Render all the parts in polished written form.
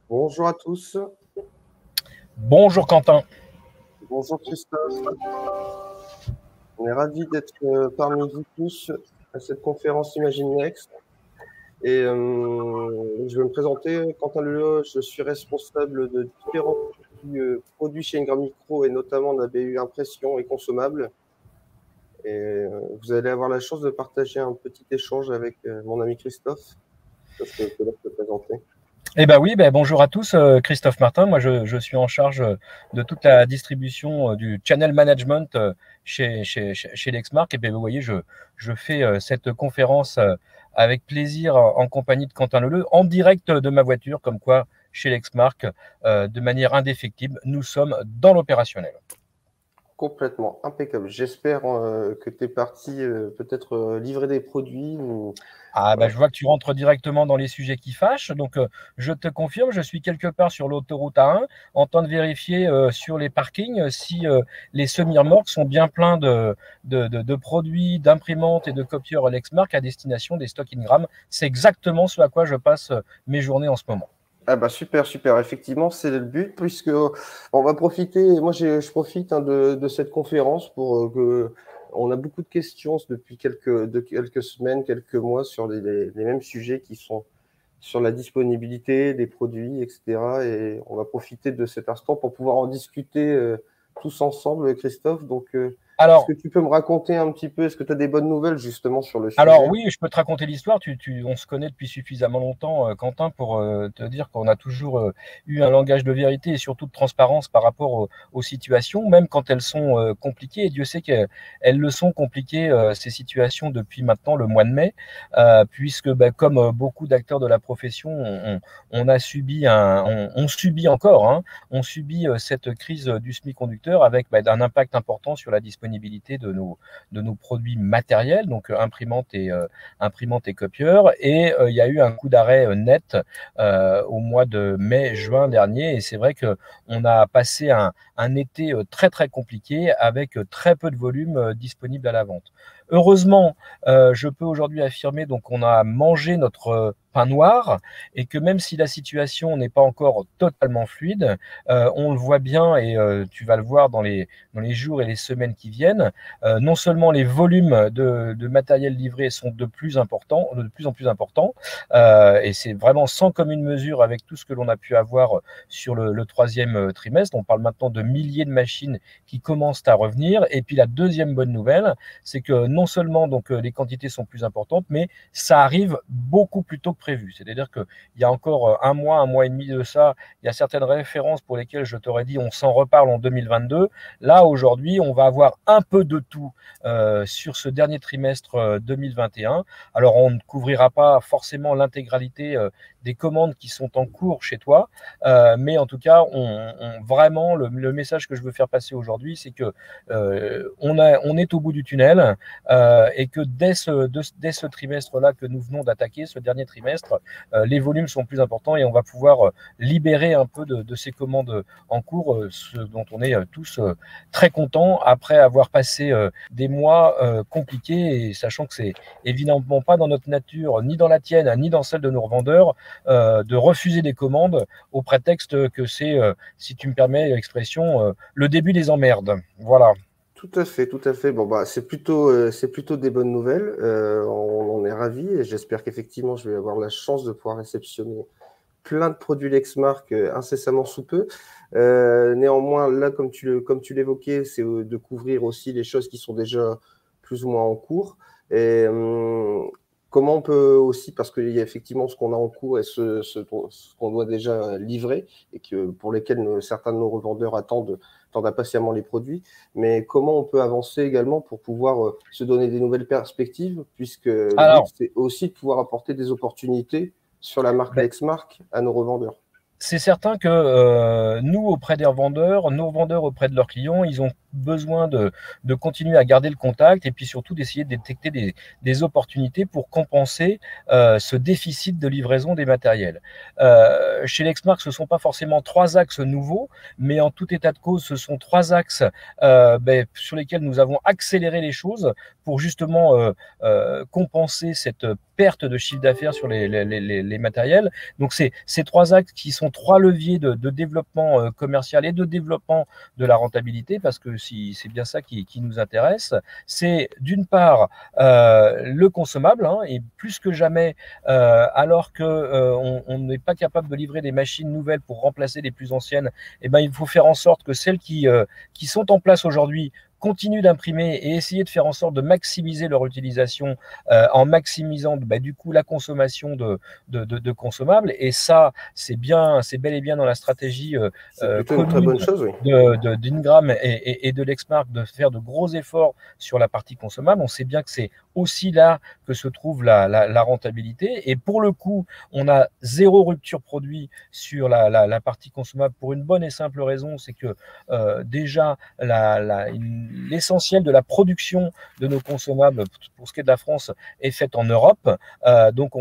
Bonjour à tous. Bonjour Quentin. Bonjour Christophe. On est ravis d'être parmi vous tous à cette conférence Imagine Next. Et je vais me présenter, Quentin Leleu, je suis responsable de différents produits chez Ingram Micro et notamment de la BU Impression et Consommables. Et vous allez avoir la chance de partager un petit échange avec mon ami Christophe. Je te laisse te présenter. Eh ben oui, bonjour à tous, Christophe Martin. Moi, je suis en charge de toute la distribution du channel management chez Lexmark. Et bien, vous voyez, je fais cette conférence avec plaisir en compagnie de Quentin Leleu, en direct de ma voiture, comme quoi, chez Lexmark, de manière indéfectible, nous sommes dans l'opérationnel. Complètement impeccable. J'espère que tu es parti peut-être livrer des produits ou Ah bah, je vois que tu rentres directement dans les sujets qui fâchent. Donc, je te confirme, je suis quelque part sur l'autoroute A1 en train de vérifier sur les parkings si les semi-remorques sont bien pleins de produits, d'imprimantes et de copieurs Lexmark à destination des stocks Ingram. C'est exactement ce à quoi je passe mes journées en ce moment. Ah bah super, super. Effectivement, c'est le but puisque on va profiter. Moi, je profite de cette conférence pour que on a beaucoup de questions depuis quelques semaines, quelques mois sur les mêmes sujets qui sont sur la disponibilité des produits, etc. Et on va profiter de cet instant pour pouvoir en discuter tous ensemble, Christophe. Donc, est-ce que Alors, tu peux me raconter un petit peu, est-ce que tu as des bonnes nouvelles justement sur le Alors sujet? oui, je peux te raconter l'histoire. On se connaît depuis suffisamment longtemps, Quentin, pour te dire qu'on a toujours eu un langage de vérité et surtout de transparence par rapport aux situations, même quand elles sont compliquées. Et Dieu sait qu'elles le sont compliquées, ces situations, depuis maintenant le mois de mai, puisque comme beaucoup d'acteurs de la profession, on a subi on subit encore, hein, on subit cette crise du semi-conducteur avec un impact important sur la disponibilité de nos produits matériels, donc imprimantes et copieurs. Et il y a eu un coup d'arrêt net au mois de mai-juin dernier. Et c'est vrai qu'on a passé un été très très compliqué avec très peu de volume disponible à la vente. Heureusement, je peux aujourd'hui affirmer donc qu'on a mangé notre pain noir et que même si la situation n'est pas encore totalement fluide, on le voit bien et tu vas le voir dans les jours et les semaines qui viennent. Non seulement les volumes de matériel livré sont de plus en plus importants, et c'est vraiment sans commune mesure avec tout ce que l'on a pu avoir sur le troisième trimestre. On parle maintenant de milliers de machines qui commencent à revenir. Et puis la deuxième bonne nouvelle, c'est que non seulement donc les quantités sont plus importantes, mais ça arrive beaucoup plus tôt que prévu. C'est-à-dire qu'il y a encore un mois et demi de ça, il y a certaines références pour lesquelles je t'aurais dit on s'en reparle en 2022. Là, aujourd'hui, on va avoir un peu de tout sur ce dernier trimestre 2021. Alors, on ne couvrira pas forcément l'intégralité des commandes qui sont en cours chez toi, mais en tout cas, vraiment, le message que je veux faire passer aujourd'hui, c'est que on est au bout du tunnel et que dès ce trimestre-là que nous venons d'attaquer, ce dernier trimestre, les volumes sont plus importants et on va pouvoir libérer un peu de ces commandes en cours, ce dont on est tous très contents après avoir passé des mois compliqués, et sachant que c'est évidemment pas dans notre nature, ni dans la tienne, ni dans celle de nos revendeurs, de refuser des commandes au prétexte que c'est, si tu me permets l'expression, le début des emmerdes. Voilà. Tout à fait, tout à fait. Bon, bah, c'est plutôt des bonnes nouvelles. On est ravis et j'espère qu'effectivement, je vais avoir la chance de pouvoir réceptionner plein de produits Lexmark incessamment sous peu. Néanmoins, là, comme tu l'évoquais, c'est de couvrir aussi les choses qui sont déjà plus ou moins en cours. Et comment on peut aussi, parce qu'il y a effectivement ce qu'on a en cours et ce qu'on doit déjà livrer et que, pour lesquels certains de nos revendeurs attendent impatiemment les produits, mais comment on peut avancer également pour pouvoir se donner des nouvelles perspectives, puisque le but, Alors, c'est aussi de pouvoir apporter des opportunités sur la marque ben, Lexmark à nos revendeurs. c'est certain que nous, auprès des revendeurs, nos revendeurs auprès de leurs clients, ils ont besoin de continuer à garder le contact et puis surtout d'essayer de détecter des opportunités pour compenser ce déficit de livraison des matériels. Chez Lexmark, ce ne sont pas forcément trois axes nouveaux, mais en tout état de cause, ce sont trois axes sur lesquels nous avons accéléré les choses pour justement compenser cette perte de chiffre d'affaires sur les matériels. Donc, ces trois axes qui sont trois leviers de développement commercial et de développement de la rentabilité, parce que c'est bien ça qui nous intéresse. C'est d'une part le consommable, hein, et plus que jamais, alors qu'on n'est pas capable de livrer des machines nouvelles pour remplacer les plus anciennes, eh ben, il faut faire en sorte que celles qui sont en place aujourd'hui continuent d'imprimer et essayer de faire en sorte de maximiser leur utilisation en maximisant du coup la consommation de consommables. Et ça, c'est bel et bien dans la stratégie c'est plutôt une très bonne chose, oui. d'Ingram et de Lexmark de faire de gros efforts sur la partie consommable. On sait bien que c'est aussi là que se trouve la rentabilité. Et pour le coup, on a zéro rupture produit sur la partie consommable pour une bonne et simple raison, c'est que déjà l'essentiel de la production de nos consommables, pour ce qui est de la France, est faite en Europe. Donc,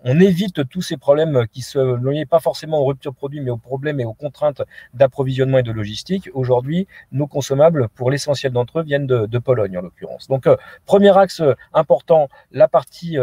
on évite tous ces problèmes qui se liaient pas forcément aux ruptures produits, mais aux problèmes et aux contraintes d'approvisionnement et de logistique. Aujourd'hui, nos consommables, pour l'essentiel d'entre eux, viennent de Pologne, en l'occurrence. Donc, premier axe important, la partie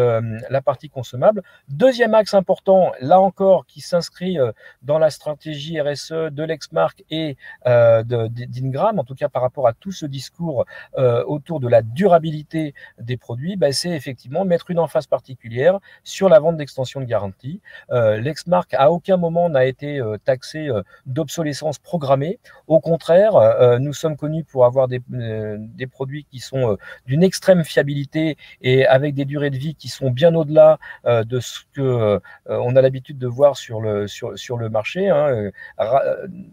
consommable. Deuxième axe important, là encore, qui s'inscrit dans la stratégie RSE de Lexmark et d'Ingram, en tout cas par rapport à tout ce discours autour de la durabilité des produits, c'est effectivement mettre une emphase particulière sur la vente d'extension de garantie. Lexmark à aucun moment n'a été taxé d'obsolescence programmée. Au contraire, nous sommes connus pour avoir des produits qui sont d'une extrême fiabilité et avec des durées de vie qui sont bien au-delà de ce que on a l'habitude de voir sur le marché.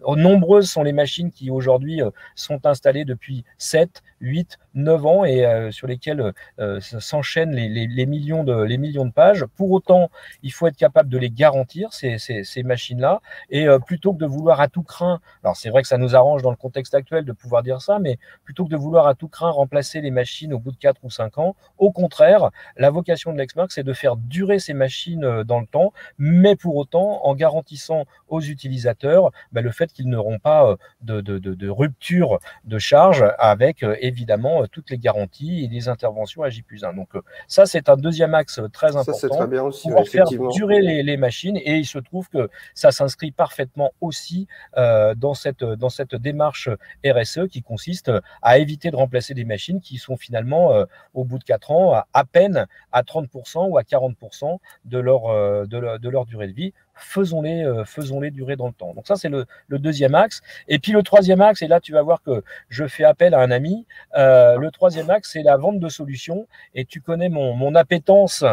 Nombreuses sont les machines qui aujourd'hui sont installées depuis 7, 8, 9 ans et sur lesquelles s'enchaînent les millions de pages. Pour autant, il faut être capable de les garantir, ces machines-là, et plutôt que de vouloir à tout crin, alors c'est vrai que ça nous arrange dans le contexte actuel de pouvoir dire ça, mais plutôt que de vouloir à tout crin remplacer les machines au bout de 4 ou 5 ans, au contraire, la vocation de Lexmark, c'est de faire durer ces machines dans le temps, mais pour autant en garantissant aux utilisateurs le fait qu'ils n'auront pas de rupture de charge avec évidemment toutes les garanties et les interventions à J+1. Donc ça, c'est un deuxième axe très important. Ça, c'est très bien aussi, pour faire durer les machines, et il se trouve que ça s'inscrit parfaitement aussi dans cette démarche RSE qui consiste à éviter de remplacer des machines qui sont finalement au bout de 4 ans à peine à 30% ou à 40% de leur durée de vie. Faisons-les durer dans le temps. Donc ça, c'est le deuxième axe. Et puis le troisième axe, et là tu vas voir que je fais appel à un ami, le troisième axe, c'est la vente de solutions. Et tu connais mon appétence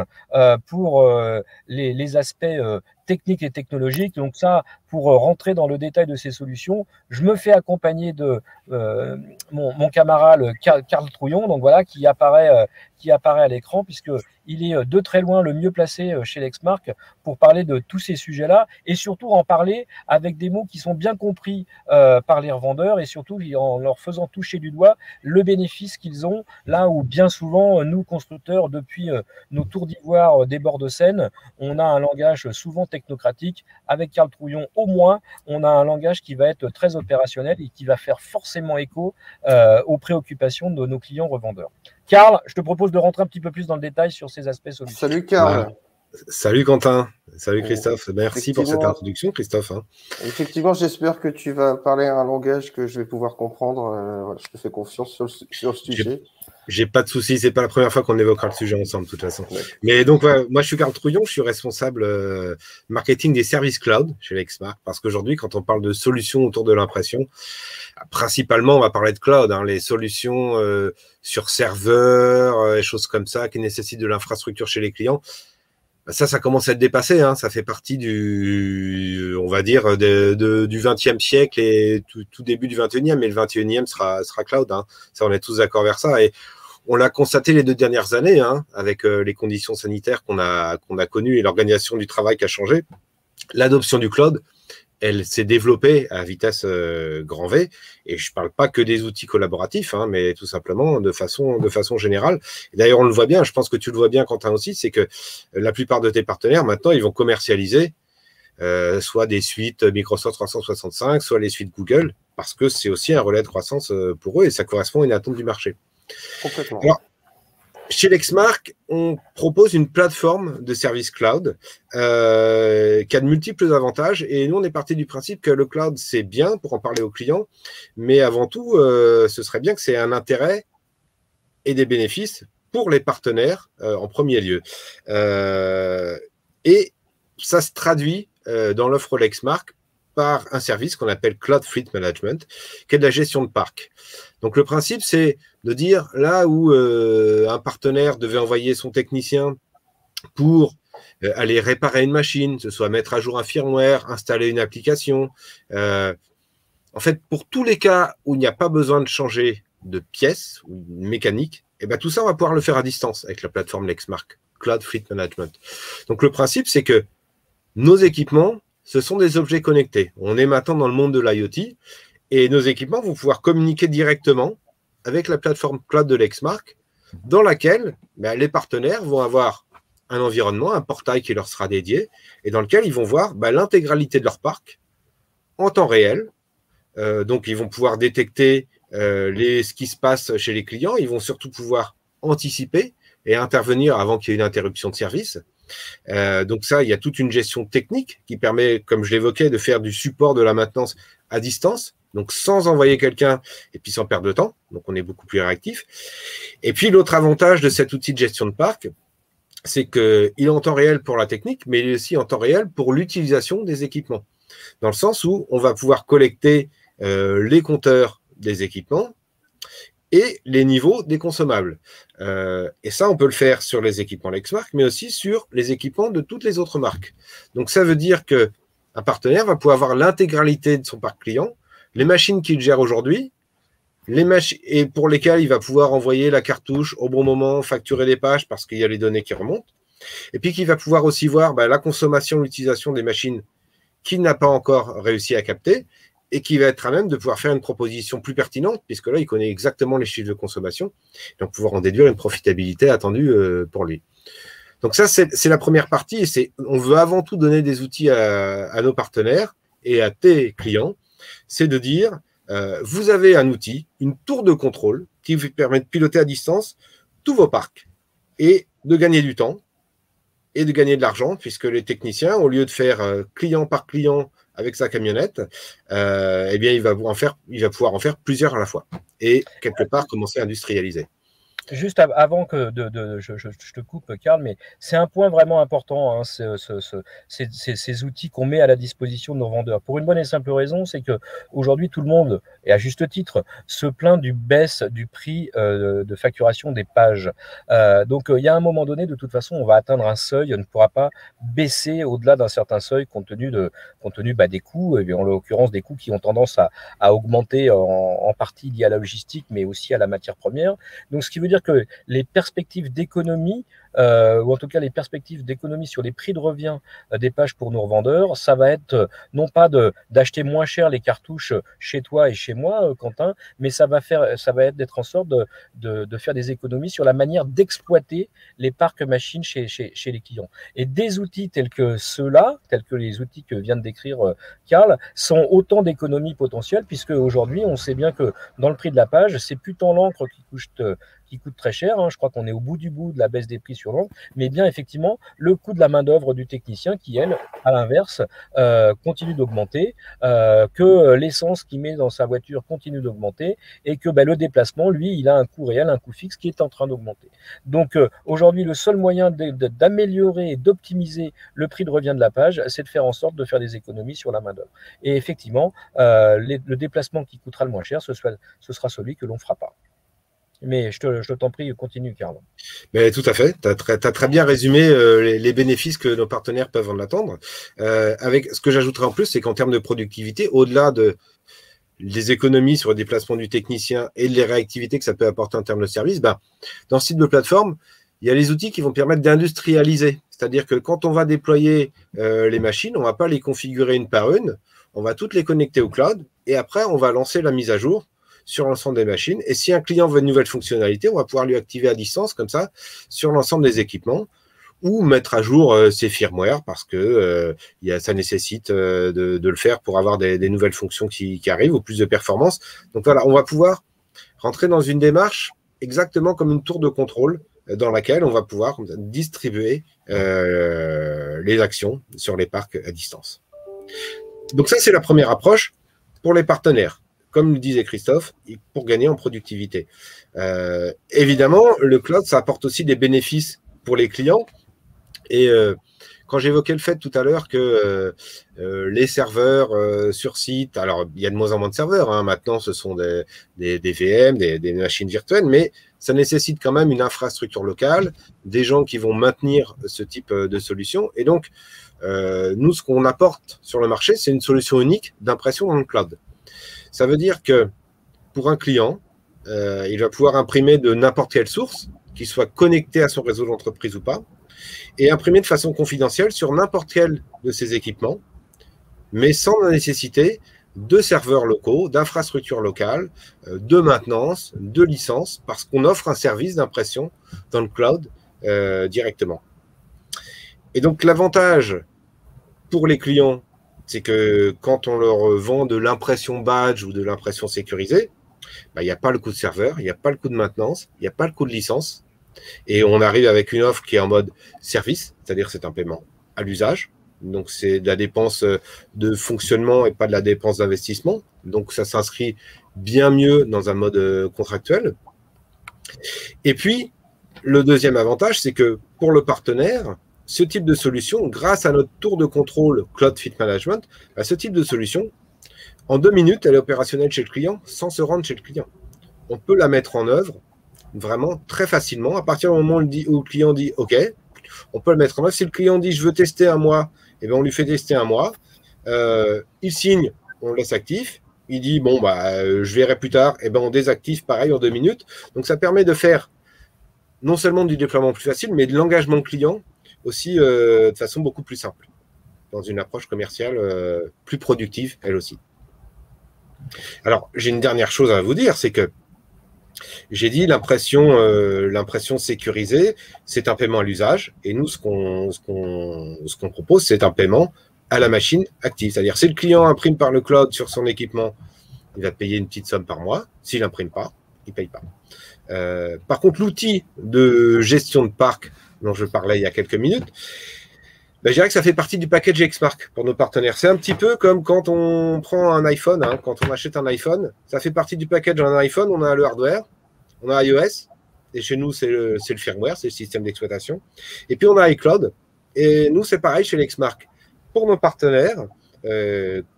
pour les aspects techniques et technologiques. Donc ça, pour rentrer dans le détail de ces solutions, je me fais accompagner de mon camarade Carl Trouillon, donc voilà, qui apparaît à l'écran, puisqu'il est de très loin le mieux placé chez Lexmark pour parler de tous ces sujets-là, et surtout en parler avec des mots qui sont bien compris par les revendeurs, et surtout en leur faisant toucher du doigt le bénéfice qu'ils ont, là où bien souvent, nous, constructeurs, depuis nos tours d'ivoire des bords de Seine, on a un langage souvent technocratique. Avec Carl Trouillon, au moins, on a un langage qui va être très opérationnel et qui va faire forcément écho aux préoccupations de nos clients revendeurs. Carl, je te propose de rentrer un petit peu plus dans le détail sur ces aspects solutions. Salut Carl. Salut Quentin, salut Christophe. Merci pour cette introduction, Christophe. Effectivement, j'espère que tu vas parler un langage que je vais pouvoir comprendre. Je te fais confiance sur le sujet. J'ai pas de souci, c'est pas la première fois qu'on évoquera le sujet ensemble, de toute façon. Ouais. Mais donc, moi, je suis Carl Trouillon, je suis responsable marketing des services cloud chez Lexmark, parce qu'aujourd'hui, quand on parle de solutions autour de l'impression, principalement, on va parler de cloud, les solutions sur serveur, et choses comme ça, qui nécessitent de l'infrastructure chez les clients. Ça commence à être dépassé, ça fait partie on va dire, du 20e siècle et tout début du 21e, mais le 21e sera cloud, Ça, on est tous d'accord vers ça, et on l'a constaté les 2 dernières années, avec les conditions sanitaires qu'on a connues et l'organisation du travail qui a changé. L'adoption du cloud, elle s'est développée à vitesse grand V, et je parle pas que des outils collaboratifs, mais tout simplement de façon générale. D'ailleurs, on le voit bien, je pense que tu le vois bien, Quentin, aussi, c'est que la plupart de tes partenaires, maintenant, ils vont commercialiser soit des suites Microsoft 365, soit les suites Google, parce que c'est aussi un relais de croissance pour eux, et ça correspond à une attente du marché. Complètement. Alors, Chez Lexmark, on propose une plateforme de service cloud qui a de multiples avantages. Et nous, on est parti du principe que le cloud, c'est bien pour en parler aux clients, mais avant tout, ce serait bien que c'est un intérêt et des bénéfices pour les partenaires en premier lieu. Et ça se traduit dans l'offre Lexmark par un service qu'on appelle Cloud Fleet Management, qui est de la gestion de parc. Donc, le principe, c'est de dire là où un partenaire devait envoyer son technicien pour aller réparer une machine, que ce soit mettre à jour un firmware, installer une application. En fait, pour tous les cas où il n'y a pas besoin de changer de pièces ou de mécanique, et ben tout ça, on va pouvoir le faire à distance avec la plateforme Lexmark, Cloud Fleet Management. Donc, le principe, c'est que nos équipements, ce sont des objets connectés. On est maintenant dans le monde de l'IoT et nos équipements vont pouvoir communiquer directement avec la plateforme cloud de Lexmark dans laquelle les partenaires vont avoir un environnement, un portail qui leur sera dédié et dans lequel ils vont voir l'intégralité de leur parc en temps réel. Donc, ils vont pouvoir détecter ce qui se passe chez les clients. Ils vont surtout pouvoir anticiper et intervenir avant qu'il y ait une interruption de service. Donc ça, il y a toute une gestion technique qui permet, comme je l'évoquais, de faire du support de la maintenance à distance, donc sans envoyer quelqu'un et puis sans perdre de temps. Donc on est beaucoup plus réactif. Et puis l'autre avantage de cet outil de gestion de parc, c'est qu'il est en temps réel pour la technique, mais il est aussi en temps réel pour l'utilisation des équipements. Dans le sens où on va pouvoir collecter les compteurs des équipements et les niveaux des consommables. Et ça, on peut le faire sur les équipements Lexmark, mais aussi sur les équipements de toutes les autres marques. Donc, ça veut dire qu'un partenaire va pouvoir avoir l'intégralité de son parc client, les machines qu'il gère aujourd'hui, et pour lesquelles il va pouvoir envoyer la cartouche au bon moment, facturer les pages parce qu'il y a les données qui remontent, et puis qu'il va pouvoir aussi voir la consommation, l'utilisation des machines qu'il n'a pas encore réussi à capter, et qui va être à même de pouvoir faire une proposition plus pertinente, puisque là, il connaît exactement les chiffres de consommation, donc pouvoir en déduire une profitabilité attendue pour lui. Donc ça, c'est la première partie, on veut avant tout donner des outils à nos partenaires et à tes clients, c'est de dire, vous avez un outil, une tour de contrôle, qui vous permet de piloter à distance tous vos parcs, et de gagner du temps, et de gagner de l'argent, puisque les techniciens, au lieu de faire client par client, avec sa camionnette, eh bien, il va pouvoir en faire plusieurs à la fois et quelque part commencer à industrialiser. Juste avant que je te coupe, Karl, mais c'est un point vraiment important, hein, ces outils qu'on met à la disposition de nos vendeurs. Pour une bonne et simple raison, c'est que aujourd'hui tout le monde, et à juste titre, se plaint du baisse du prix de facturation des pages. Donc il y a un moment donné, de toute façon, on va atteindre un seuil, on ne pourra pas baisser au-delà d'un certain seuil compte tenu des coûts, et en l'occurrence des coûts qui ont tendance à augmenter en partie liés à la logistique, mais aussi à la matière première. Donc ce qui veut dire que les perspectives d'économie, ou en tout cas les perspectives d'économie sur les prix de revient des pages pour nos revendeurs, ça va être non pas d'acheter moins cher les cartouches chez toi et chez moi, Quentin, mais ça va être d'être en sorte de faire des économies sur la manière d'exploiter les parcs machines chez les clients. Et des outils tels que ceux-là, tels que les outils que vient de décrire Karl, sont autant d'économies potentielles, puisque aujourd'hui on sait bien que dans le prix de la page, c'est plus tant l'encre qui coûte très cher, hein. Je crois qu'on est au bout du bout de la baisse des prix sur l'encre, mais bien effectivement le coût de la main-d'œuvre du technicien qui, elle, à l'inverse, continue d'augmenter, que l'essence qu'il met dans sa voiture continue d'augmenter, et que le déplacement, lui, il a un coût réel, un coût fixe qui est en train d'augmenter. Donc aujourd'hui, le seul moyen d'améliorer et d'optimiser le prix de revient de la page, c'est de faire en sorte de faire des économies sur la main-d'œuvre. Et effectivement, le déplacement qui coûtera le moins cher, ce sera celui que l'on ne fera pas. Mais je t'en prie, continue, Karl. Mais tout à fait. Tu as très bien résumé les bénéfices que nos partenaires peuvent en attendre. Avec ce que j'ajouterais en plus, c'est qu'en termes de productivité, au-delà des économies sur le déplacement du technicien et les réactivités que ça peut apporter en termes de service, dans ce type de plateforme, il y a les outils qui vont permettre d'industrialiser. C'est-à-dire que quand on va déployer les machines, on ne va pas les configurer une par une, on va toutes les connecter au cloud et après, on va lancer la mise à jour sur l'ensemble des machines. Et si un client veut une nouvelle fonctionnalité, on va pouvoir lui activer à distance, comme ça, sur l'ensemble des équipements, ou mettre à jour ses firmware, parce que ça nécessite de le faire pour avoir des nouvelles fonctions qui arrivent, ou plus de performance. Donc voilà, on va pouvoir rentrer dans une démarche exactement comme une tour de contrôle dans laquelle on va pouvoir distribuer les actions sur les parcs à distance. Donc ça, c'est la première approche pour les partenaires, comme le disait Christophe, pour gagner en productivité. Évidemment, le cloud, ça apporte aussi des bénéfices pour les clients. Et quand j'évoquais le fait tout à l'heure que les serveurs sur site, alors il y a de moins en moins de serveurs, hein, maintenant ce sont des VM, des machines virtuelles, mais ça nécessite quand même une infrastructure locale, des gens qui vont maintenir ce type de solution. Et donc, nous, ce qu'on apporte sur le marché, c'est une solution unique d'impression dans le cloud. Ça veut dire que pour un client, il va pouvoir imprimer de n'importe quelle source, qu'il soit connecté à son réseau d'entreprise ou pas, et imprimer de façon confidentielle sur n'importe quel de ses équipements, mais sans la nécessité de serveurs locaux, d'infrastructures locales, de maintenance, de licences, parce qu'on offre un service d'impression dans le cloud directement. Et donc, l'avantage pour les clients, c'est que quand on leur vend de l'impression badge ou de l'impression sécurisée, il n'y a pas le coût de serveur, il n'y a pas le coût de maintenance, il n'y a pas le coût de licence. Et on arrive avec une offre qui est en mode service, c'est-à-dire c'est un paiement à l'usage. Donc, c'est de la dépense de fonctionnement et pas de la dépense d'investissement. Donc, ça s'inscrit bien mieux dans un mode contractuel. Et puis, le deuxième avantage, c'est que pour le partenaire, ce type de solution, grâce à notre tour de contrôle Cloud Fleet Management, ce type de solution, en 2 minutes, elle est opérationnelle chez le client sans se rendre chez le client. On peut la mettre en œuvre vraiment très facilement. À partir du moment où le client dit OK, on peut le mettre en œuvre. Si le client dit je veux tester un mois, eh bien, on lui fait tester un mois. Il signe, on le laisse actif. Il dit bon, je verrai plus tard. Eh bien, on désactive pareil en 2 minutes. Donc, ça permet de faire non seulement du déploiement plus facile, mais de l'engagement client aussi de façon beaucoup plus simple, dans une approche commerciale plus productive, elle aussi. Alors, j'ai une dernière chose à vous dire, c'est que j'ai dit l'impression sécurisée, c'est un paiement à l'usage. Et nous, ce qu'on propose, c'est un paiement à la machine active. C'est-à-dire, si le client imprime par le cloud sur son équipement, il va payer une petite somme par mois. S'il n'imprime pas, il ne paye pas. Par contre, l'outil de gestion de parc dont je parlais il y a quelques minutes, je dirais que ça fait partie du package Xmark pour nos partenaires. C'est un petit peu comme quand on prend un iPhone, hein, quand on achète un iPhone, ça fait partie du package d'un iPhone. On a le hardware, on a iOS, et chez nous, c'est le firmware, c'est le système d'exploitation. Et puis, on a iCloud, et nous, c'est pareil chez l'Xmark. Pour nos partenaires,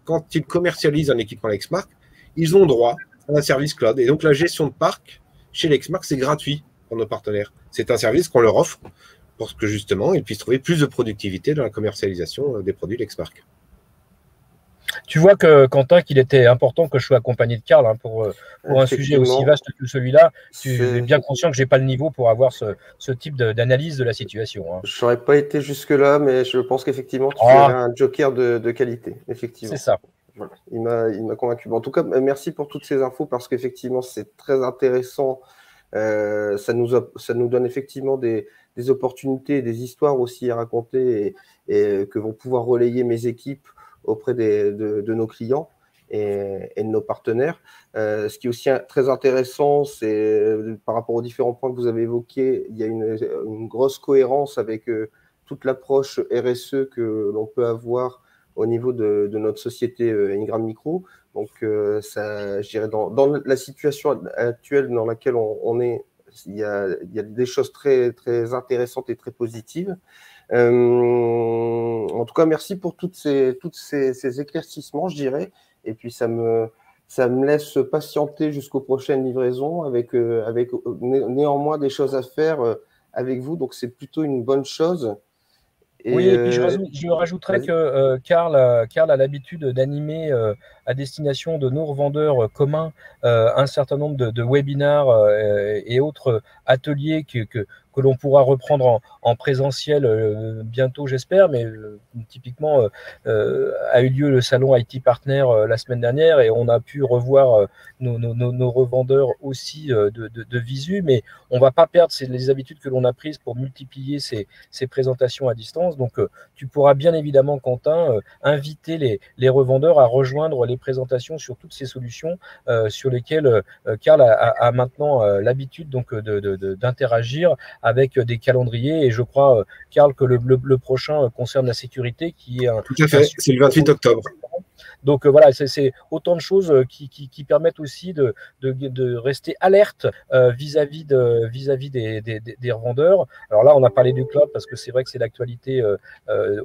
quand ils commercialisent un équipement Lexmark, ils ont droit à un service cloud. Et donc, la gestion de parc chez Lexmark, c'est gratuit pour nos partenaires. C'est un service qu'on leur offre pour que, justement, ils puissent trouver plus de productivité dans la commercialisation des produits Lexmark. Tu vois que, Quentin, qu'il était important que je sois accompagné de Karl pour un sujet aussi vaste que celui-là. Tu es bien conscient que je n'ai pas le niveau pour avoir ce type d'analyse de la situation. Hein. Je n'aurais pas été jusque-là, mais je pense qu'effectivement, tu avais un joker de qualité. Effectivement. C'est ça. Voilà. Il m'a convaincu. Bon, en tout cas, merci pour toutes ces infos parce qu'effectivement, c'est très intéressant. Ça nous donne effectivement des opportunités, des histoires aussi à raconter et que vont pouvoir relayer mes équipes auprès de nos clients et de nos partenaires. Ce qui est aussi très intéressant, c'est par rapport aux différents points que vous avez évoqués, il y a une grosse cohérence avec toute l'approche RSE que l'on peut avoir au niveau de notre société Ingram Micro. Donc, je dirais dans la situation actuelle dans laquelle on est, il y a des choses très, très intéressantes et très positives. En tout cas, merci pour toutes ces éclaircissements, je dirais. Et puis, ça me laisse patienter jusqu'aux prochaines livraisons avec néanmoins des choses à faire avec vous. Donc, c'est plutôt une bonne chose. Et puis je rajouterais que Karl a l'habitude d'animer à destination de nos revendeurs communs un certain nombre de webinars et autres ateliers que l'on pourra reprendre en présentiel bientôt, j'espère, mais typiquement a eu lieu le salon IT Partner la semaine dernière et on a pu revoir nos revendeurs aussi de visu, mais on ne va pas perdre les habitudes que l'on a prises pour multiplier ces présentations à distance. Donc, tu pourras bien évidemment, Quentin, inviter les revendeurs à rejoindre les présentations sur toutes ces solutions sur lesquelles Karl a maintenant l'habitude donc d'interagir avec des calendriers. Et je crois, Karl, que le prochain concerne la sécurité, qui est Tout à fait, c'est le 28 octobre. Donc voilà, c'est autant de choses qui permettent aussi de rester alerte vis-à-vis des revendeurs. Alors là, on a parlé du cloud parce que c'est vrai que c'est l'actualité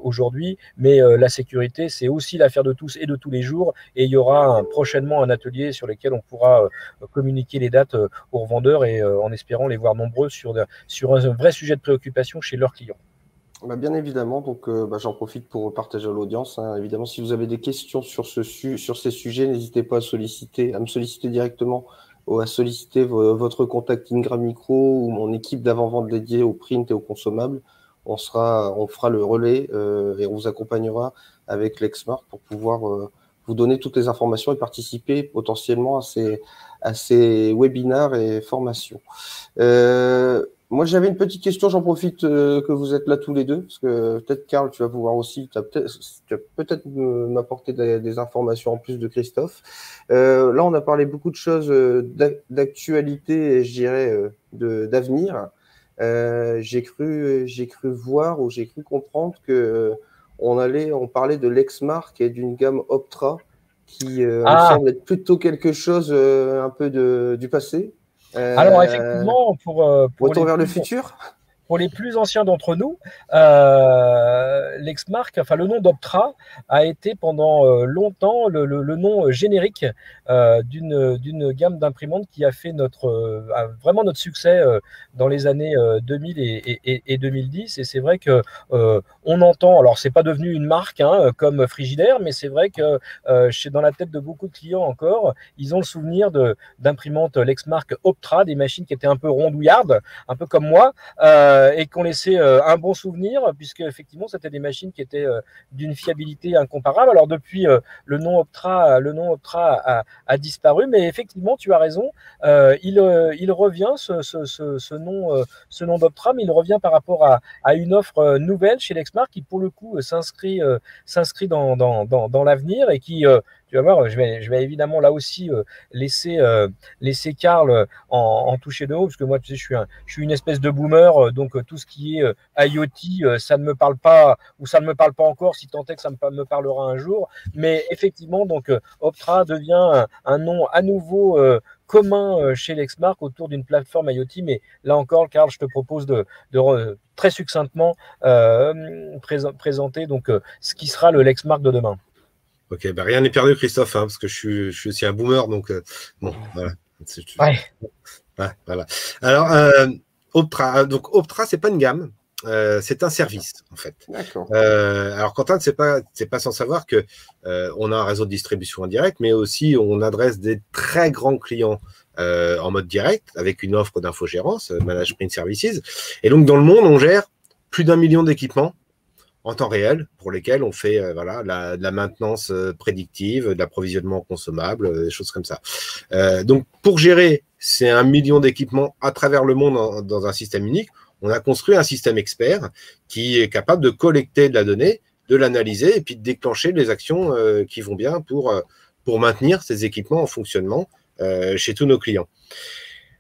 aujourd'hui, mais la sécurité, c'est aussi l'affaire de tous et de tous les jours. Et il y aura prochainement un atelier sur lequel on pourra communiquer les dates aux revendeurs et en espérant les voir nombreux sur un vrai sujet de préoccupation chez leurs clients. Bien évidemment, donc j'en profite pour partager à l'audience. Évidemment, si vous avez des questions sur ces sujets, n'hésitez pas à me solliciter directement ou à solliciter votre contact Ingram Micro ou mon équipe d'avant-vente dédiée au print et aux consommables. On fera le relais et on vous accompagnera avec Lexmark pour pouvoir vous donner toutes les informations et participer potentiellement à ces webinaires et formations. Moi, j'avais une petite question, j'en profite que vous êtes là tous les deux, parce que peut-être, Karl, tu vas pouvoir aussi, tu vas peut-être m'apporter des informations en plus de Christophe. Là, on a parlé beaucoup de choses d'actualité et je dirais d'avenir. J'ai cru voir ou j'ai cru comprendre que on parlait de Lexmark et d'une gamme Optra qui me semble être plutôt quelque chose un peu du passé. Alors effectivement, pour retour vers le futur. Pour les plus anciens d'entre nous, Lexmark, enfin le nom d'Optra a été pendant longtemps le nom générique d'une gamme d'imprimantes qui a fait vraiment notre succès dans les années 2000 et 2010. Et c'est vrai que on entend, alors c'est pas devenu une marque comme Frigidaire, mais c'est vrai que dans la tête de beaucoup de clients encore, ils ont le souvenir d'imprimantes Lexmark Optra, des machines qui étaient un peu rondouillardes, un peu comme moi. Et qu'on laissait un bon souvenir, puisque effectivement c'était des machines qui étaient d'une fiabilité incomparable. Alors depuis le nom Optra a disparu, mais effectivement tu as raison, il revient ce nom d'Optra, mais il revient par rapport à une offre nouvelle chez Lexmark qui pour le coup s'inscrit dans l'avenir et qui tu vas voir, je vais évidemment là aussi laisser Karl en toucher de haut, parce que moi, tu sais, je suis une espèce de boomer, donc tout ce qui est IoT, ça ne me parle pas, ou ça ne me parle pas encore, si tant est que ça me parlera un jour. Mais effectivement, donc Optra devient un nom à nouveau commun chez Lexmark autour d'une plateforme IoT. Mais là encore, Karl, je te propose de très succinctement présenter donc ce qui sera le Lexmark de demain. Ok, rien n'est perdu, Christophe, parce que je suis aussi un boomer, donc bon, voilà. Ouais, voilà. Alors, Optra, c'est pas une gamme, c'est un service, en fait. D'accord. Alors, Quentin, c'est pas sans savoir que on a un réseau de distribution en direct, mais aussi on adresse des très grands clients en mode direct, avec une offre d'infogérance, Managed Print Services. Et donc, dans le monde, on gère plus d'1 million d'équipements en temps réel, pour lesquels on fait de la maintenance prédictive, de l'approvisionnement consommable, des choses comme ça. Donc, pour gérer ces 1 million d'équipements à travers le monde dans un système unique, on a construit un système expert qui est capable de collecter de la donnée, de l'analyser et puis de déclencher les actions qui vont bien pour maintenir ces équipements en fonctionnement chez tous nos clients.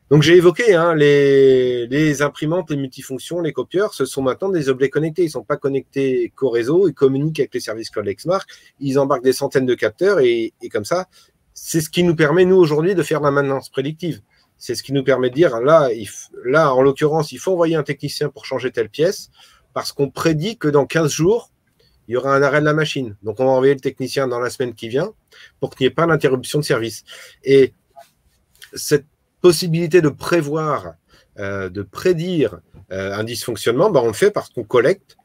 Donc, j'ai évoqué les imprimantes, les multifonctions, les copieurs, ce sont maintenant des objets connectés. Ils ne sont pas connectés qu'au réseau, ils communiquent avec les services cloud Lexmark, ils embarquent des centaines de capteurs et comme ça, c'est ce qui nous permet, nous, aujourd'hui, de faire de la maintenance prédictive. C'est ce qui nous permet de dire, là, en l'occurrence, il faut envoyer un technicien pour changer telle pièce parce qu'on prédit que dans 15 jours, il y aura un arrêt de la machine. Donc, on va envoyer le technicien dans la semaine qui vient pour qu'il n'y ait pas d'interruption de service. Et cette possibilité de prévoir, de prédire un dysfonctionnement, on le fait parce qu'on collecte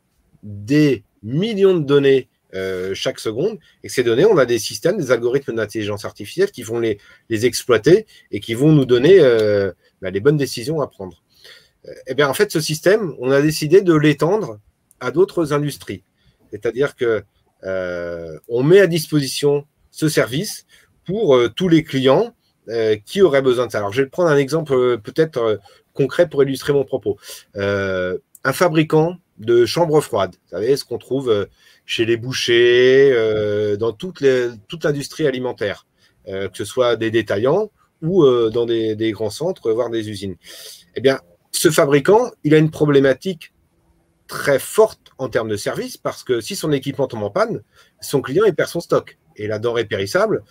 des millions de données chaque seconde, et que ces données, on a des systèmes, des algorithmes d'intelligence artificielle qui vont les exploiter et qui vont nous donner les bonnes décisions à prendre. Et bien, en fait, ce système, on a décidé de l'étendre à d'autres industries. C'est-à-dire que on met à disposition ce service pour tous les clients qui auraient besoin de ça. Alors, je vais prendre un exemple peut-être concret pour illustrer mon propos. Un fabricant de chambres froides. Vous savez, ce qu'on trouve chez les bouchers, dans toute l'industrie alimentaire, que ce soit des détaillants ou dans des grands centres, voire des usines. Eh bien, ce fabricant, il a une problématique très forte en termes de service, parce que si son équipement tombe en panne, son client il perd son stock. Et la denrée périssable,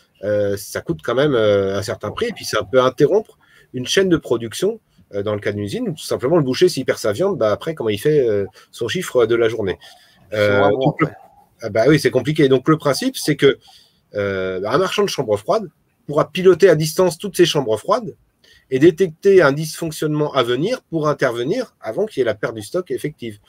ça coûte quand même un certain prix, et puis ça peut interrompre une chaîne de production dans le cas d'une usine, ou tout simplement le boucher, s'il perd sa viande, bah après, comment il fait son chiffre de la journée bah oui, c'est compliqué. Donc le principe, c'est que un marchand de chambres froides pourra piloter à distance toutes ces chambres froides et détecter un dysfonctionnement à venir pour intervenir avant qu'il y ait la perte du stock effective.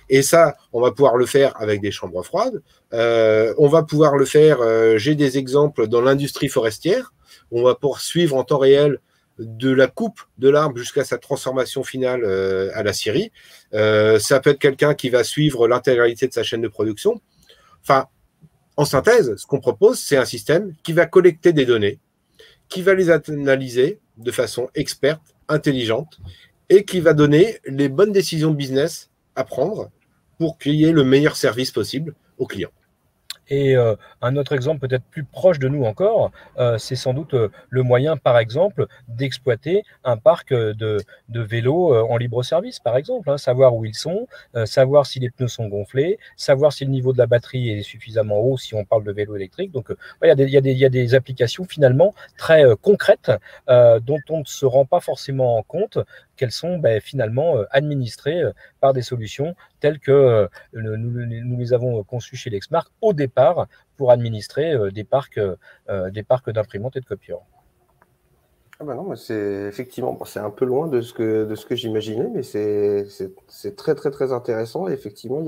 Et ça, on va pouvoir le faire avec des chambres froides. On va pouvoir le faire, j'ai des exemples dans l'industrie forestière, on va pouvoir suivre en temps réel de la coupe de l'arbre jusqu'à sa transformation finale à la scierie. Ça peut être quelqu'un qui va suivre l'intégralité de sa chaîne de production. Enfin, en synthèse, ce qu'on propose, c'est un système qui va collecter des données, qui va les analyser de façon experte, intelligente, et qui va donner les bonnes décisions de business à prendre pour qu'il y ait le meilleur service possible aux clients. Et un autre exemple peut-être plus proche de nous encore, c'est sans doute le moyen, par exemple, d'exploiter un parc de vélos en libre service, par exemple, hein, savoir où ils sont, savoir si les pneus sont gonflés, savoir si le niveau de la batterie est suffisamment haut si on parle de vélo électrique. Donc, il y a des applications finalement très concrètes dont on ne se rend pas forcément compte qu'elles sont finalement administrées par des solutions telles que nous les avons conçues chez Lexmark au départ pour administrer des parcs d'imprimantes et de copieurs. Ah bah non, c'est effectivement, c'est un peu loin de ce que j'imaginais, mais c'est très très très intéressant. Et effectivement,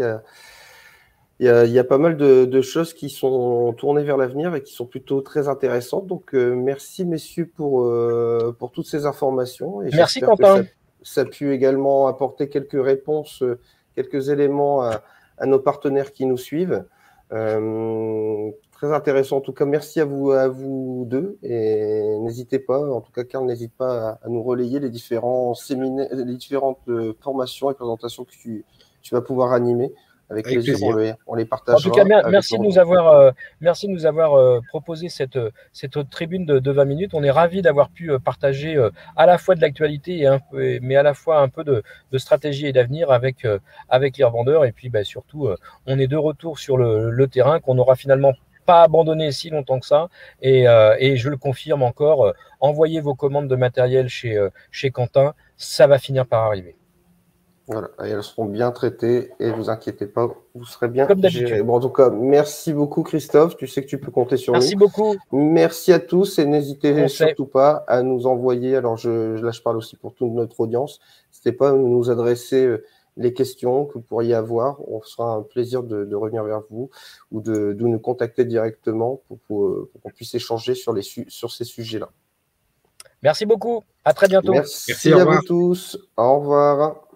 il y a pas mal de choses qui sont tournées vers l'avenir et qui sont plutôt très intéressantes. Donc merci messieurs pour toutes ces informations. Et merci Quentin. Que ça a pu également apporter quelques réponses, quelques éléments à nos partenaires qui nous suivent. Très intéressant en tout cas, merci à vous deux, et n'hésitez pas, en tout cas Karl n'hésite pas à nous relayer les différents séminaires, les différentes formations et présentations que tu vas pouvoir animer. Avec plaisir. On les partagera. En tout cas, merci de nous avoir proposé cette tribune de 20 minutes. On est ravis d'avoir pu partager à la fois de l'actualité, mais à la fois un peu de stratégie et d'avenir avec les revendeurs. Et puis surtout, on est de retour sur le terrain qu'on n'aura finalement pas abandonné si longtemps que ça. Et je le confirme encore, envoyez vos commandes de matériel chez Quentin, ça va finir par arriver. Voilà, et elles seront bien traitées et vous inquiétez pas, vous serez bien gérés. Bon, en tout cas, merci beaucoup Christophe, tu sais que tu peux compter sur nous. Merci beaucoup. Merci à tous et n'hésitez surtout pas à nous envoyer, alors là je parle aussi pour toute notre audience, n'hésitez pas à nous adresser les questions que vous pourriez avoir, on sera un plaisir de revenir vers vous ou de nous contacter directement pour qu'on puisse échanger sur ces sujets-là. Merci beaucoup, à très bientôt. Merci à vous tous, au revoir.